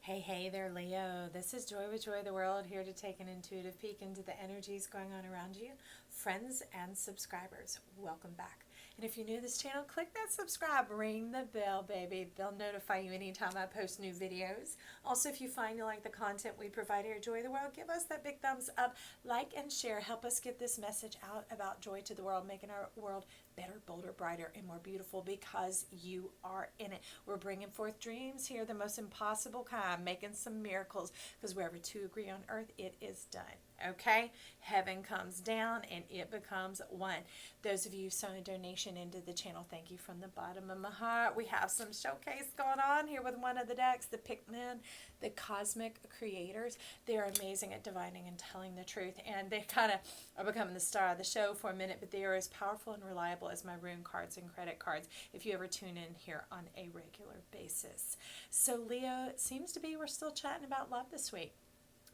Hey there, Leo. This is Joy with Joy the World, here to take an intuitive peek into the energies going on around you. Friends and subscribers, welcome back. And if you're new to this channel, click that subscribe, ring the bell, baby. They'll notify you anytime I post new videos. Also, if you find you like the content we provide here at Joy the World, give us that big thumbs up, like and share. Help us get this message out about joy to the world, making our world better, bolder, brighter, and more beautiful because you are in it. We're bringing forth dreams here, the most impossible kind, making some miracles, because wherever two agree on earth, it is done. Okay? Heaven comes down and it becomes one. Those of you who sent a donation into the channel, thank you from the bottom of my heart. We have some showcase going on here with one of the decks, the Pikmin, the Cosmic Creators. They're amazing at divining and telling the truth, and they kind of are becoming the star of the show for a minute, but they are as powerful and reliable as my rune cards and credit cards if you ever tune in here on a regular basis. So Leo, it seems to be we're still chatting about love this week.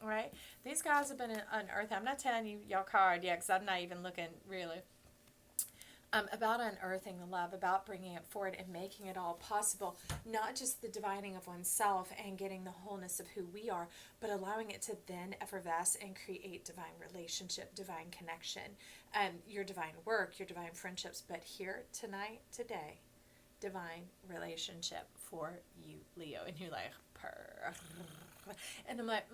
All right, these guys have been unearthed. I'm not telling you your card yet because I'm not even looking really. About unearthing the love, about bringing it forward and making it all possible, not just the divining of oneself and getting the wholeness of who we are, but allowing it to then effervesce and create divine relationship, divine connection, your divine work, your divine friendships. But here, tonight, today, divine relationship for you, Leo. And you're like, purr. And I'm like,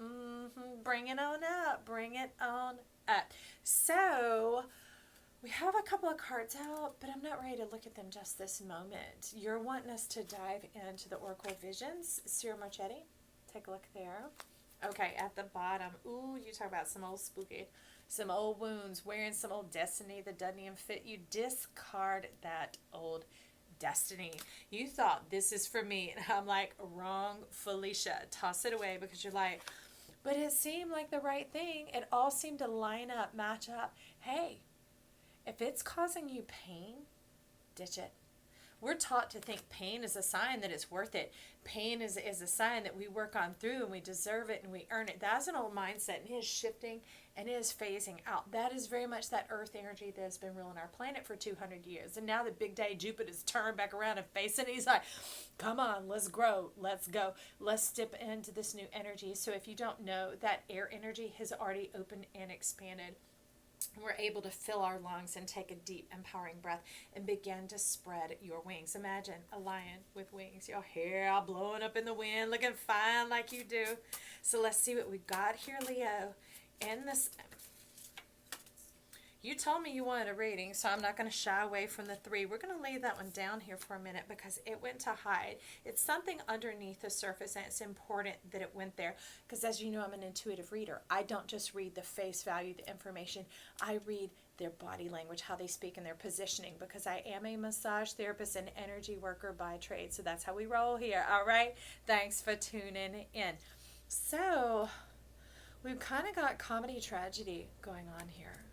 bring it on up, bring it on up. So we have a couple of cards out, but I'm not ready to look at them just this moment. You're wanting us to dive into the Oracle Visions. Cyril Marchetti, take a look there. Okay, at the bottom, ooh, you talk about some old spooky, some old wounds, wearing some old destiny that doesn't even fit you. Discard that old destiny. You thought this is for me, and I'm like, wrong, Felicia. Toss it away because you're like, but it seemed like the right thing. It all seemed to line up, match up. Hey, if it's causing you pain, ditch it. We're taught to think pain is a sign that it's worth it. Pain is a sign that we work on through and we deserve it and we earn it. That's an old mindset, and it is shifting and it is phasing out. That is very much that earth energy that has been ruling our planet for 200 years. And now that Big Daddy Jupiter's turned back around and facing it, he's like, come on, let's grow, let's go. Let's step into this new energy. So if you don't know, that air energy has already opened and expanded. We're able to fill our lungs and take a deep, empowering breath and begin to spread your wings. Imagine a lion with wings, your hair all blowing up in the wind, looking fine like you do. So let's see what we got here, Leo. In this, you told me you wanted a reading, so I'm not going to shy away from the three. We're going to lay that one down here for a minute because it went to hide. It's something underneath the surface, and it's important that it went there because, as you know, I'm an intuitive reader. I don't just read the face value, the information. I read their body language, how they speak, and their positioning, because I am a massage therapist and energy worker by trade. So that's how we roll here, all right? Thanks for tuning in. So we've kind of got comedy tragedy going on here.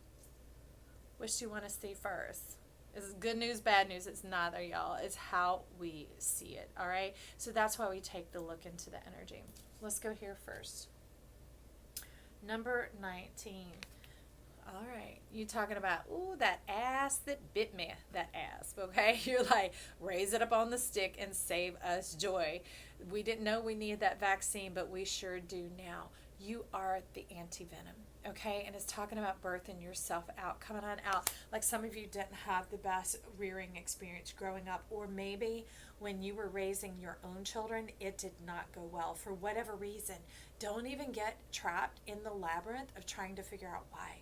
Which do you want to see first? Is it good news, bad news? It's neither, y'all. It's how we see it, all right? So that's why we take the look into the energy. Let's go here first. Number 19. All right. You talking about, ooh, that ass that bit me, that ass, okay? You're like, raise it up on the stick and save us joy. We didn't know we needed that vaccine, but we sure do now. You are the anti-venom. Okay, and it's talking about birthing yourself out, coming on out. Like some of you didn't have the best rearing experience growing up, or maybe when you were raising your own children, it did not go well for whatever reason. Don't even get trapped in the labyrinth of trying to figure out why.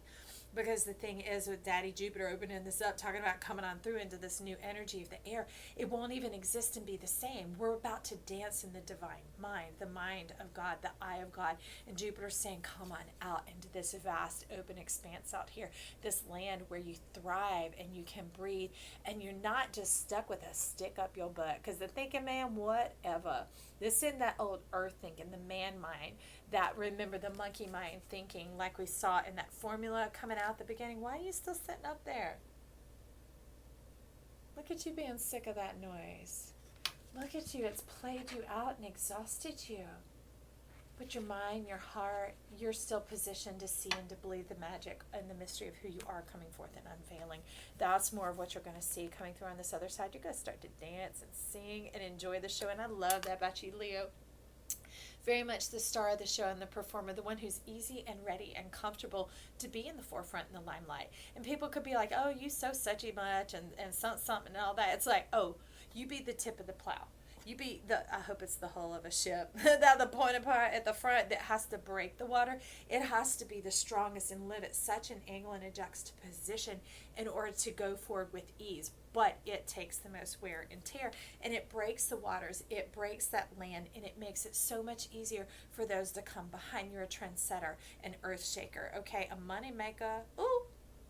Because the thing is, with Daddy Jupiter opening this up, talking about coming on through into this new energy of the air, it won't even exist and be the same. We're about to dance in the divine mind, the mind of God, the eye of God. And Jupiter's saying, come on out into this vast open expanse out here, this land where you thrive and you can breathe, and you're not just stuck with a stick up your butt. Because the thinking man, whatever. This isn't that old earth thinking, the man mind, that, remember, the monkey mind thinking, like we saw in that formula coming out at the beginning. Why are you still sitting up there? Look at you being sick of that noise. Look at you. It's played you out and exhausted you. But your mind, your heart, you're still positioned to see and to believe the magic and the mystery of who you are coming forth and unveiling. That's more of what you're going to see coming through on this other side. You're going to start to dance and sing and enjoy the show. And I love that about you, Leo. very much the star of the show and the performer, the one who's easy and ready and comfortable to be in the forefront in the limelight. And people could be like, oh, you so suchy much and something and all that. It's like, oh, you be the tip of the plow. You be I hope it's the hull of a ship, that the pointed part at the front that has to break the water. It has to be the strongest and live at such an angle and a juxtaposition in order to go forward with ease. But it takes the most wear and tear, and it breaks the waters, it breaks that land, and it makes it so much easier for those to come behind. You're a trendsetter, an earth shaker, okay, a money maker. Ooh,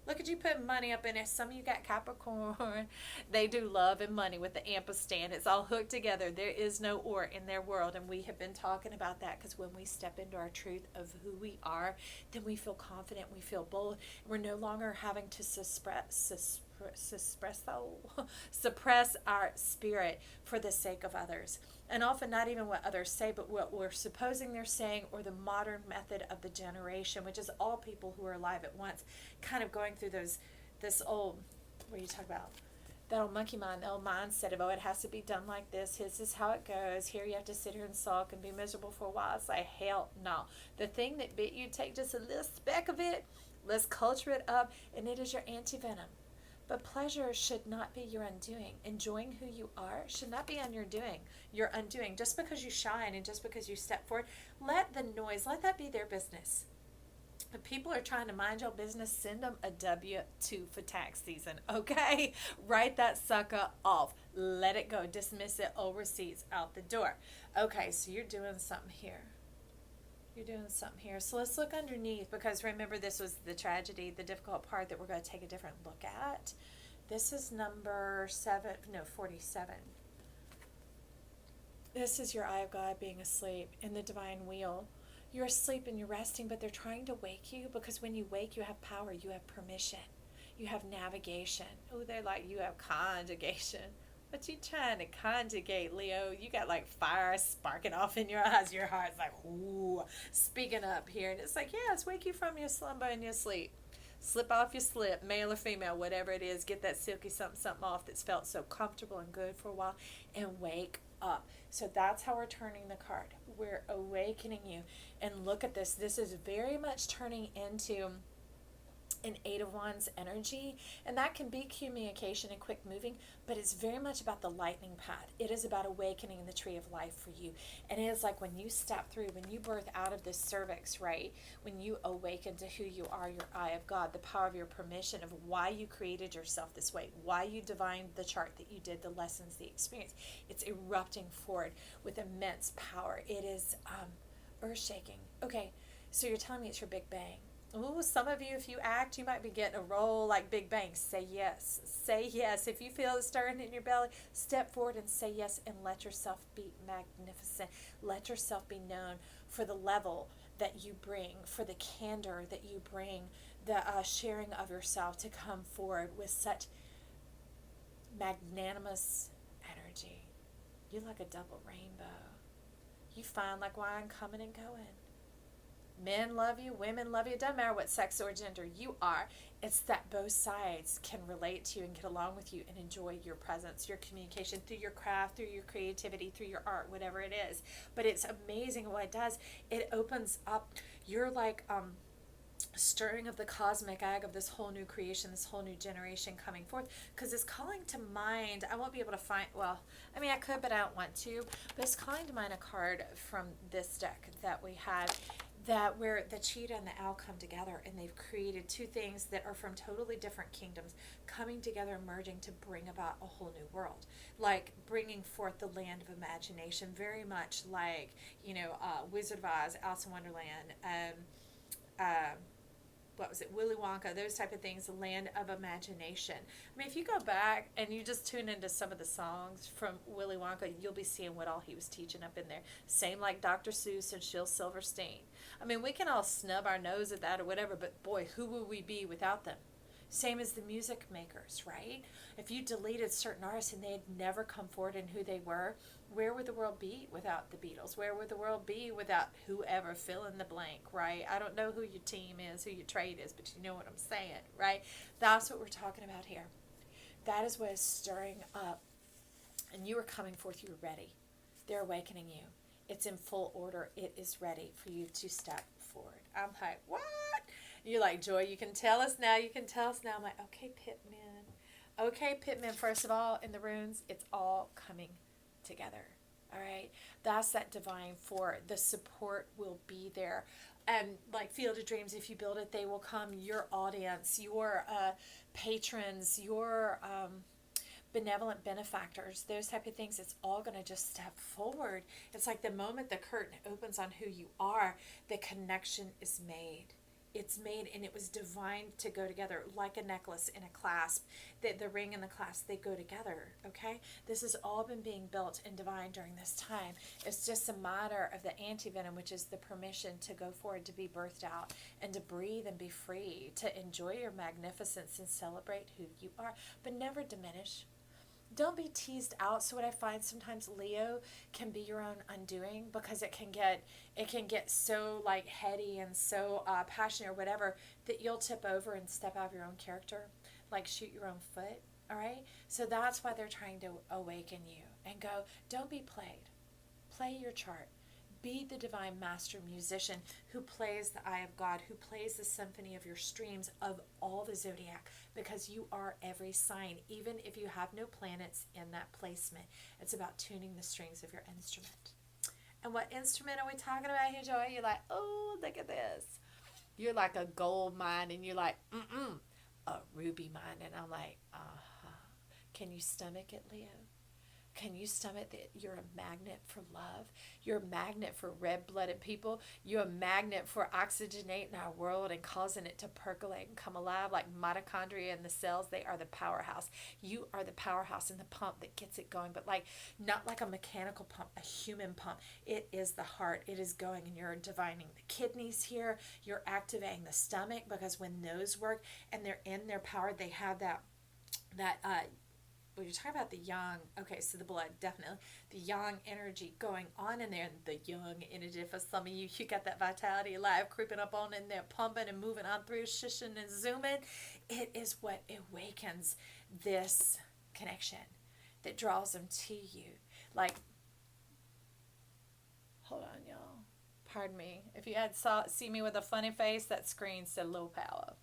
look at you putting money up in it. Some of you got Capricorn. They do love and money with the ampersand. It's all hooked together. There is no or in their world. And we have been talking about that because when we step into our truth of who we are, then we feel confident. We feel bold. We're no longer having to suppress our spirit for the sake of others. And often not even what others say, but what we're supposing they're saying, or the modern method of the generation, which is all people who are alive at once, kind of going through this old, what are you talking about? That old monkey mind, the old mindset of, oh, it has to be done like this. This is how it goes. Here you have to sit here and sulk and be miserable for a while. It's like, hell no. The thing that bit you, take just a little speck of it, let's culture it up, and it is your anti-venom. But pleasure should not be your undoing. Enjoying who you are should not be on your undoing. Just because you shine and just because you step forward, let the noise, let that be their business. If people are trying to mind your business, send them a W-2 for tax season, okay? Write that sucker off. Let it go. Dismiss it. Old receipts out the door. Okay, so you're doing something here. So let's look underneath, because remember, this was the tragedy, the difficult part that we're going to take a different look at. This is number 47. This is your eye of God being asleep in the divine wheel. You're asleep and you're resting, but they're trying to wake you, because when you wake, you have power, you have permission, you have navigation. Oh, they're like, you have conjugation. What you trying to conjugate, Leo? You got like fire sparking off in your eyes. Your heart's like, ooh, speaking up here. And it's like, yes, wake you from your slumber and your sleep. Slip off your slip, male or female, whatever it is. Get that silky something off that's felt so comfortable and good for a while, and wake up. So that's how we're turning the card. We're awakening you. And look at this. This is very much turning into an Eight of Wands energy, and that can be communication and quick moving, but it's very much about the lightning path. It is about awakening the tree of life for you. And it is like when you step through, when you birth out of this cervix, right, when you awaken to who you are, your eye of God, the power of your permission, of why you created yourself this way, why you divined the chart that you did, the lessons, the experience. It's erupting forward with immense power. It is earth shaking. Okay, so you're telling me it's your big bang. Ooh, some of you, if you act, you might be getting a roll like Big Bang. Say yes. Say yes. If you feel it stirring in your belly, step forward and say yes, and let yourself be magnificent. Let yourself be known for the level that you bring, for the candor that you bring, the sharing of yourself to come forward with such magnanimous energy. You're like a double rainbow. You fine like wine, coming and going. Men love you, women love you. It doesn't matter what sex or gender you are. It's that both sides can relate to you and get along with you and enjoy your presence, your communication, through your craft, through your creativity, through your art, whatever it is. But it's amazing what it does. It opens up. You're like stirring of the cosmic egg of this whole new creation, this whole new generation coming forth, because it's calling to mind. I won't be able to find, well, I mean, I could, but I don't want to. But it's calling to mind a card from this deck that we had, that where the cheetah and the owl come together, and they've created two things that are from totally different kingdoms coming together, merging to bring about a whole new world, like bringing forth the land of imagination, very much like, Wizard of Oz, Alice in Wonderland, what was it, Willy Wonka, those type of things, the land of imagination. I mean, if you go back and you just tune into some of the songs from Willy Wonka, you'll be seeing what all he was teaching up in there. Same like Dr. Seuss and Shel Silverstein. I mean, we can all snub our nose at that or whatever, but boy, who would we be without them? Same as the music makers, right? If you deleted certain artists and they had never come forward in who they were, where would the world be without the Beatles? Where would the world be without whoever, fill in the blank, right? I don't know who your team is, who your trade is, but you know what I'm saying, right? That's what we're talking about here. That is what is stirring up. And you are coming forth, you are ready. They're awakening you. It's in full order. It is ready for you to step forward. I'm like, what? You're like, Joy, you can tell us now. You can tell us now. I'm like, okay, Pitman. Okay, Pitman, first of all, in the runes, it's all coming together. All right. That's that divine for the support will be there. And like Field of Dreams, if you build it, they will come. Your audience, your patrons, your benevolent benefactors, those type of things, it's all going to just step forward. It's like the moment the curtain opens on who you are, the connection is made. It's made, and it was divine to go together like a necklace and a clasp. The ring and the clasp, they go together, okay? This has all been being built in divine during this time. It's just a matter of the antivenom, which is the permission to go forward, to be birthed out, and to breathe and be free, to enjoy your magnificence and celebrate who you are, but never diminish. Don't be teased out. So what I find sometimes, Leo, can be your own undoing, because it can get so like heady and so passionate or whatever, that you'll tip over and step out of your own character, like shoot your own foot. All right. So that's why they're trying to awaken you and go, don't be played. Play your chart. Be the divine master musician who plays the eye of God, who plays the symphony of your streams of all the zodiac, because you are every sign, even if you have no planets in that placement. It's about tuning the strings of your instrument. And what instrument are we talking about here, Joy? You're like, oh, look at this. You're like a gold mine, and you're like, a ruby mine. And I'm like, uh-huh. Can you stomach it, Leo? Can you stomach that you're a magnet for love? You're a magnet for red-blooded people. You're a magnet for oxygenating our world and causing it to percolate and come alive, like mitochondria and the cells. They are the powerhouse. You are the powerhouse and the pump that gets it going, but like not like a mechanical pump, a human pump. It is the heart. It is going, and you're divining the kidneys here. You're activating the stomach, because when those work and they're in their power, they have that when you're talking about the yang, okay, so the blood, definitely. The yang energy going on in there, and the yang energy, for some of you, you got that vitality alive, creeping up on in there, pumping and moving on through, shishing and zooming. It is what awakens this connection that draws them to you. Like, hold on, y'all. Pardon me. If you had see me with a funny face, that screen said low power.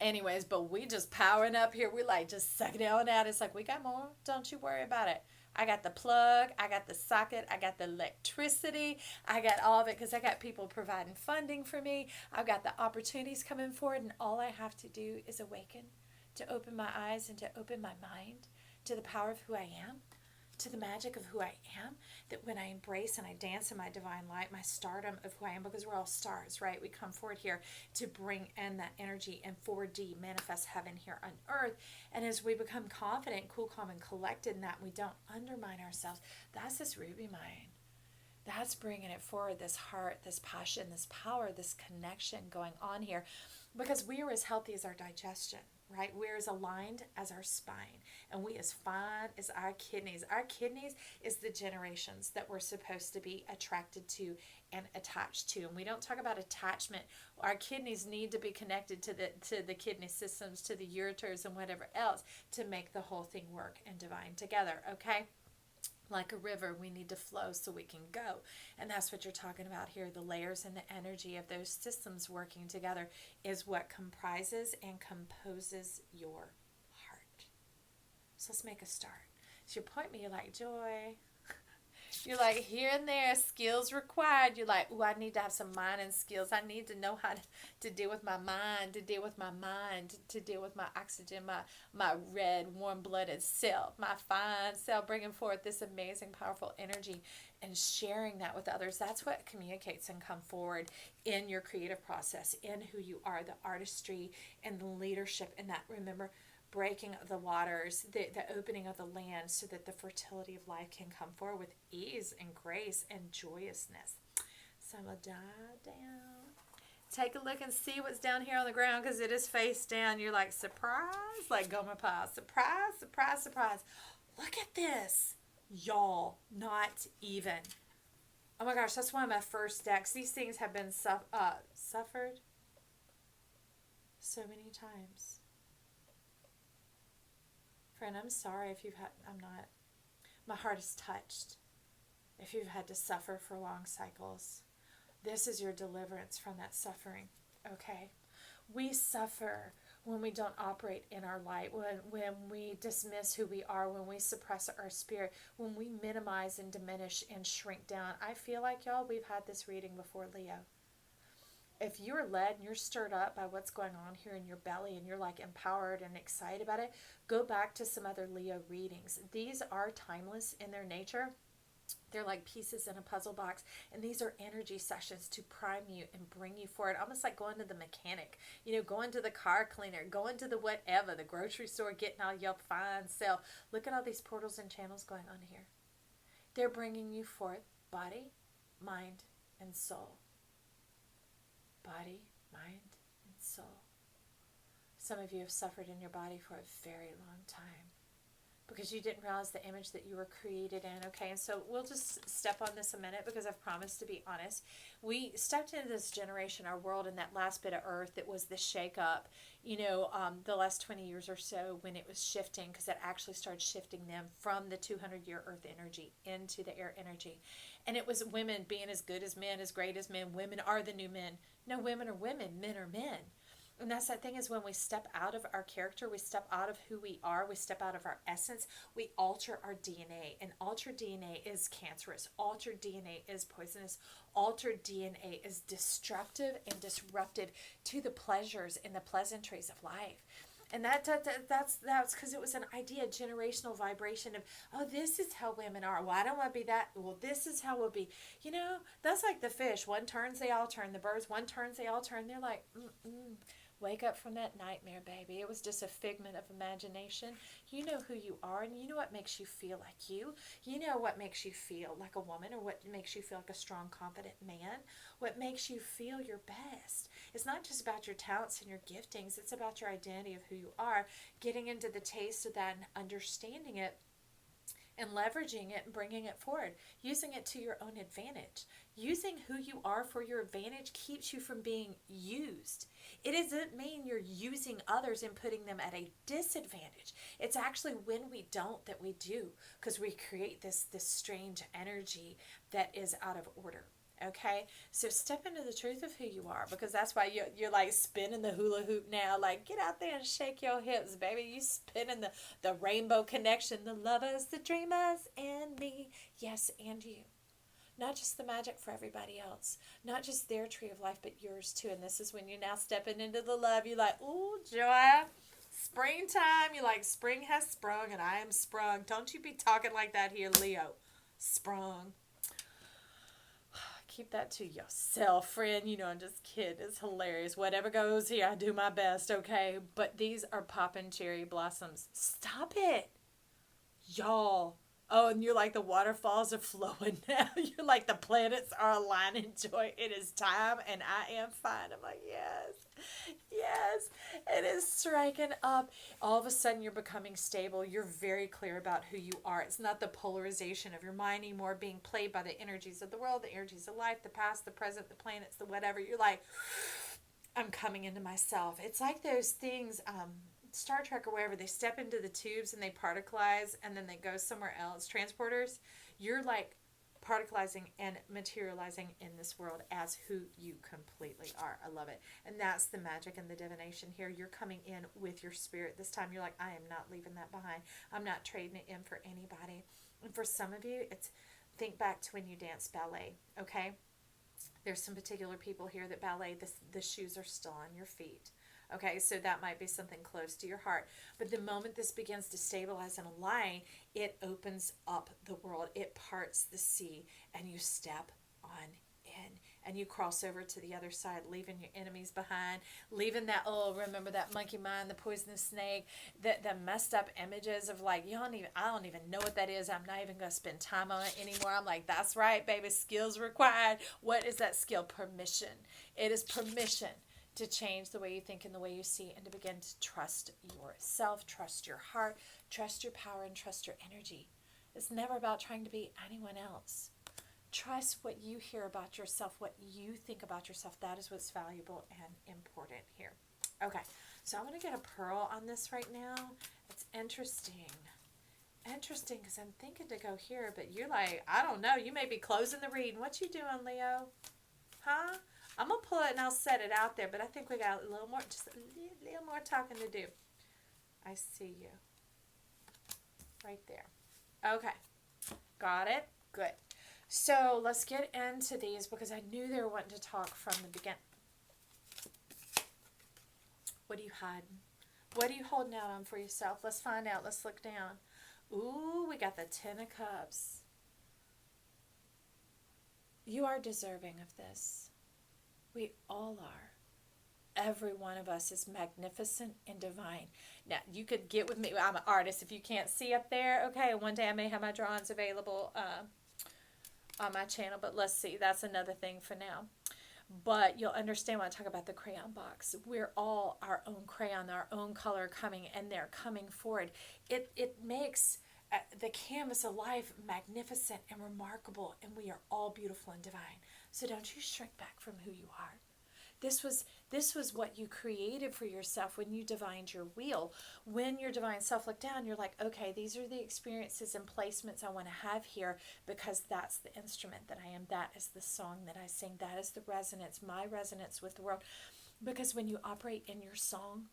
Anyways, but we just powering up here. We like just sucking it on out. It's like, we got more. Don't you worry about it. I got the plug. I got the socket. I got the electricity. I got all of it, because I got people providing funding for me. I've got the opportunities coming forward, and all I have to do is awaken, to open my eyes and to open my mind to the power of who I am, to the magic of who I am, that when I embrace and I dance in my divine light, my stardom of who I am, because we're all stars, right? We come forward here to bring in that energy and 4D manifest heaven here on earth. And as we become confident, cool, calm, and collected in that, we don't undermine ourselves. That's this ruby mind. That's bringing it forward, this heart, this passion, this power, this connection going on here, because we are as healthy as our digestion, right? We're as aligned as our spine, and we as fine as our kidneys. Our kidneys is the generations that we're supposed to be attracted to and attached to. And we don't talk about attachment. Our kidneys need to be connected to the kidney systems, to the ureters and whatever else, to make the whole thing work and divine together, okay? Like a river, we need to flow so we can go. And that's what you're talking about here. The layers and the energy of those systems working together is what comprises and composes your heart. So let's make a start. So you point me, you're like, Joy. You're like, here and there, skills required. You're like, oh, I need to have some mining skills. I need to know how to deal with my mind, to deal with my mind, to deal with my oxygen, my red, warm-blooded self, my fine self, bringing forth this amazing, powerful energy and sharing that with others. That's what communicates and come forward in your creative process, in who you are, the artistry and the leadership in that. Remember, breaking of the waters, the opening of the land, so that the fertility of life can come forward with ease and grace and joyousness. So I'm going to dive down. Take a look and see what's down here on the ground, because it is face down. You're like, surprise, like Gomer Pyle. Surprise, surprise, surprise. Look at this. Y'all, not even. Oh my gosh, that's one of my first decks. These things have been suffered so many times. Friend, I'm sorry if you've had, I'm not, my heart is touched. if you've had to suffer for long cycles, this is your deliverance from that suffering, okay? We suffer when we don't operate in our light, when we dismiss who we are, when we suppress our spirit, when we minimize and diminish and shrink down. I feel like, y'all, we've had this reading before, Leo. If you're led and you're stirred up by what's going on here in your belly and you're like empowered and excited about it, go back to some other Leo readings. These are timeless in their nature. They're like pieces in a puzzle box, and these are energy sessions to prime you and bring you forward, almost like going to the mechanic, going to the car cleaner, going to the whatever, the grocery store, getting all your fine self. Look at all these portals and channels going on here. They're bringing you forth body, mind, and soul. Body, mind, and soul. Some of you have suffered in your body for a very long time because you didn't realize the image that you were created in, okay? And so we'll just step on this a minute because I've promised to be honest. We stepped into this generation, our world, in that last bit of earth that was the shake-up, the last 20 years or so when it was shifting, because it actually started shifting them from the 200-year earth energy into the air energy. And it was women being as good as men, as great as men. Women are the new men. No, women are women. Men are men. And that's that thing, is when we step out of our character, we step out of who we are, we step out of our essence, we alter our DNA. And altered DNA is cancerous. Altered DNA is poisonous. Altered DNA is destructive and disruptive to the pleasures and the pleasantries of life. And that's because it was an idea, generational vibration of, oh, this is how women are. Well, I don't want to be that. Well, this is how we'll be. That's like the fish. One turns, they all turn. The birds, one turns, they all turn. They're like, wake up from that nightmare, baby. It was just a figment of imagination. You know who you are, and you know what makes you feel like you. You know what makes you feel like a woman, or what makes you feel like a strong, confident man. What makes you feel your best. It's not just about your talents and your giftings. It's about your identity of who you are, getting into the taste of that and understanding it, and leveraging it and bringing it forward, using it to your own advantage. Using who you are for your advantage keeps you from being used. It doesn't mean you're using others and putting them at a disadvantage. It's actually when we don't that we do, because we create this strange energy that is out of order. Okay, so step into the truth of who you are, because that's why you're like spinning the hula hoop now. Like, get out there and shake your hips, baby. You spinning the rainbow connection, the lovers, the dreamers, and me. Yes, and you. Not just the magic for everybody else, not just their tree of life, but yours too. And this is when you're now stepping into the love. You're like, ooh, joy, springtime. You're like, spring has sprung and I am sprung. Don't you be talking like that here, Leo. Sprung. Keep that to yourself, friend. I'm just kidding. It's hilarious. Whatever goes here, I do my best, okay? But these are poppin' cherry blossoms. Stop it, y'all. Oh, and you're like, the waterfalls are flowing now. You're like, the planets are aligning, joy. It is time, and I am fine. I'm like, yes. It is striking up. All of a sudden, you're becoming stable. You're very clear about who you are. It's not the polarization of your mind anymore being played by the energies of the world, the energies of life, the past, the present, the planets, the whatever. You're like, I'm coming into myself. It's like those things, Star Trek or wherever, they step into the tubes and they particleize and then they go somewhere else. Transporters, you're like particleizing and materializing in this world as who you completely are. I love it. And that's the magic and the divination here. You're coming in with your spirit. This time you're like, I am not leaving that behind. I'm not trading it in for anybody. And for some of you, it's think back to when you danced ballet, okay? There's some particular people here that ballet, the shoes are still on your feet. Okay, so that might be something close to your heart. But the moment this begins to stabilize and align, it opens up the world. It parts the sea, and you step on in. And you cross over to the other side, leaving your enemies behind, leaving that, remember that monkey mind, the poisonous snake, the messed up images of like, I don't even know what that is. I'm not even going to spend time on it anymore. I'm like, that's right, baby, skills required. What is that skill? Permission. It is permission to change the way you think and the way you see, and to begin to trust yourself, trust your heart, trust your power, and trust your energy. It's never about trying to be anyone else. Trust what you hear about yourself, what you think about yourself. That is what's valuable and important here. Okay, so I'm going to get a pearl on this right now. It's interesting. Interesting, because I'm thinking to go here, but you're like, I don't know. You may be closing the reading. What you doing, Leo? Huh? I'm going to pull it and I'll set it out there, but I think we got a little more, just a little more talking to do. I see you. Right there. Okay. Got it? Good. So let's get into these because I knew they were wanting to talk from the beginning. What are you hiding? What are you holding out on for yourself? Let's find out. Let's look down. Ooh, we got the Ten of Cups. You are deserving of this. We all are. Every one of us is magnificent and divine. Now, you could get with me. I'm an artist. If you can't see up there, okay, one day I may have my drawings available on my channel, but let's see. That's another thing for now. But you'll understand when I talk about the crayon box. We're all our own crayon, our own color coming, and they're coming forward. It makes the canvas of life magnificent and remarkable, and we are all beautiful and divine. So don't you shrink back from who you are. This was what you created for yourself when you divined your wheel. When your divine self looked down, you're like, okay, these are the experiences and placements I want to have here because that's the instrument that I am. That is the song that I sing. That is the resonance, my resonance with the world. Because when you operate in your song,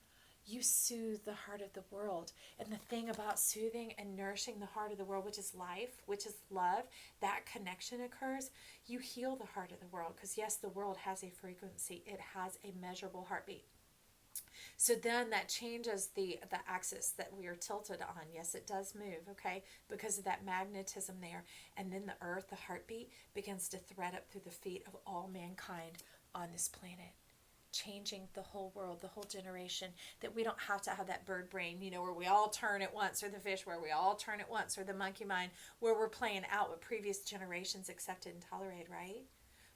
you soothe the heart of the world. And the thing about soothing and nourishing the heart of the world, which is life, which is love, that connection occurs. You heal the heart of the world because, yes, the world has a frequency. It has a measurable heartbeat. So then that changes the axis that we are tilted on. Yes, it does move, okay, because of that magnetism there. And then the earth, the heartbeat, begins to thread up through the feet of all mankind on this planet, changing the whole world, the whole generation, that we don't have to have that bird brain, where we all turn at once, or the fish where we all turn at once, or the monkey mind where we're playing out what previous generations accepted and tolerated, right?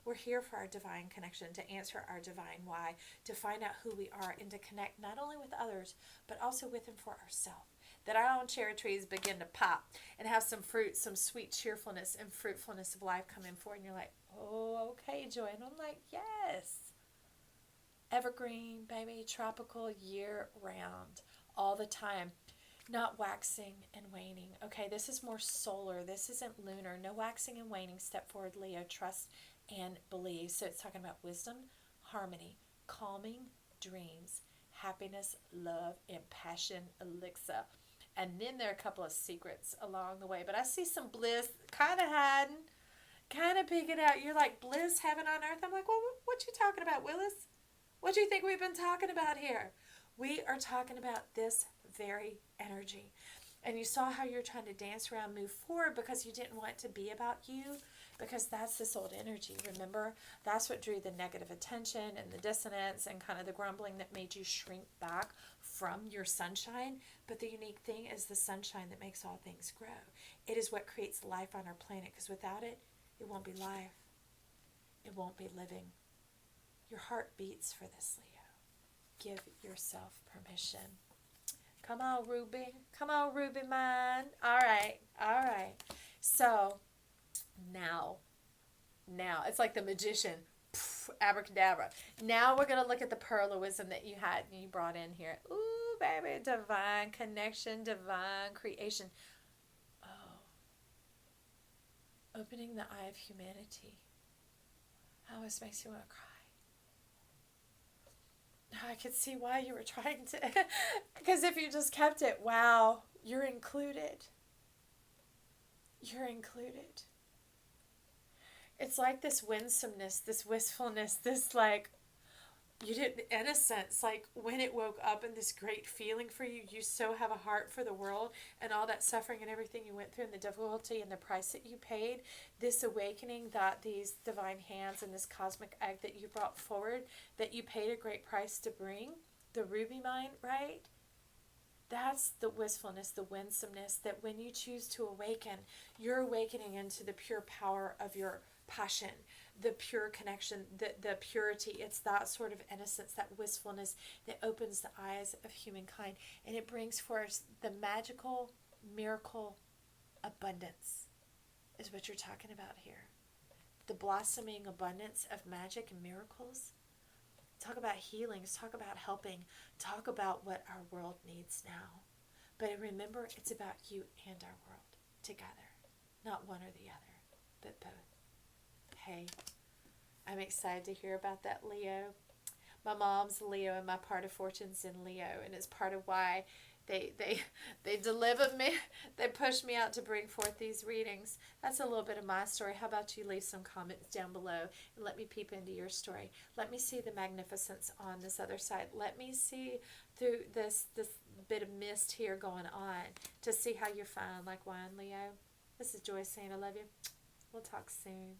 We're here for our divine connection, to answer our divine why, to find out who we are, and to connect not only with others, but also with and for ourselves. That our own cherry trees begin to pop and have some fruit, some sweet cheerfulness and fruitfulness of life coming forward. And you're like, oh, okay, Joy. And I'm like, yes. Evergreen, baby, tropical, year round, all the time. Not waxing and waning. Okay, this is more solar. This isn't lunar. No waxing and waning. Step forward, Leo. Trust and believe. So it's talking about wisdom, harmony, calming dreams, happiness, love, and passion elixir. And then there are a couple of secrets along the way. But I see some bliss kind of hiding, kind of peeking out. You're like, bliss, heaven on earth. I'm like, well, what you talking about, Willis? What do you think we've been talking about here? We are talking about this very energy. And you saw how you're trying to dance around, move forward because you didn't want it to be about you, because that's this old energy. Remember, that's what drew the negative attention and the dissonance and kind of the grumbling that made you shrink back from your sunshine. But the unique thing is the sunshine that makes all things grow. It is what creates life on our planet, because without it, it won't be life. It won't be living. Your heart beats for this, Leo. Give yourself permission. Come on, Ruby. Come on, Ruby mine. All right. So, now, it's like the magician. Poof, abracadabra. Now we're going to look at the Pearloism that you had and you brought in here. Ooh, baby. Divine connection, divine creation. Oh. Opening the eye of humanity. Oh, this makes you want to cry. I could see why you were trying to, because if you just kept it, wow, you're included. You're included. It's like this winsomeness, this wistfulness, this like, you didn't, innocence, like when it woke up and this great feeling for you, you so have a heart for the world and all that suffering and everything you went through and the difficulty and the price that you paid, this awakening that these divine hands and this cosmic egg that you brought forward, that you paid a great price to bring, the ruby mind, right? That's the wistfulness, the winsomeness, that when you choose to awaken, you're awakening into the pure power of your passion, the pure connection, the purity. It's that sort of innocence, that wistfulness that opens the eyes of humankind. And it brings forth the magical, miracle abundance is what you're talking about here. The blossoming abundance of magic and miracles. Talk about healings, talk about helping, talk about what our world needs now. But remember, it's about you and our world together. Not one or the other, but both. Hey, I'm excited to hear about that, Leo. My mom's Leo and my part of fortune's in Leo, and it's part of why they delivered me. They pushed me out to bring forth these readings. That's a little bit of my story. How about you leave some comments down below and let me peep into your story. Let me see the magnificence on this other side. Let me see through this bit of mist here going on to see how you're fine like wine, Leo. This is Joy saying I love you. We'll talk soon.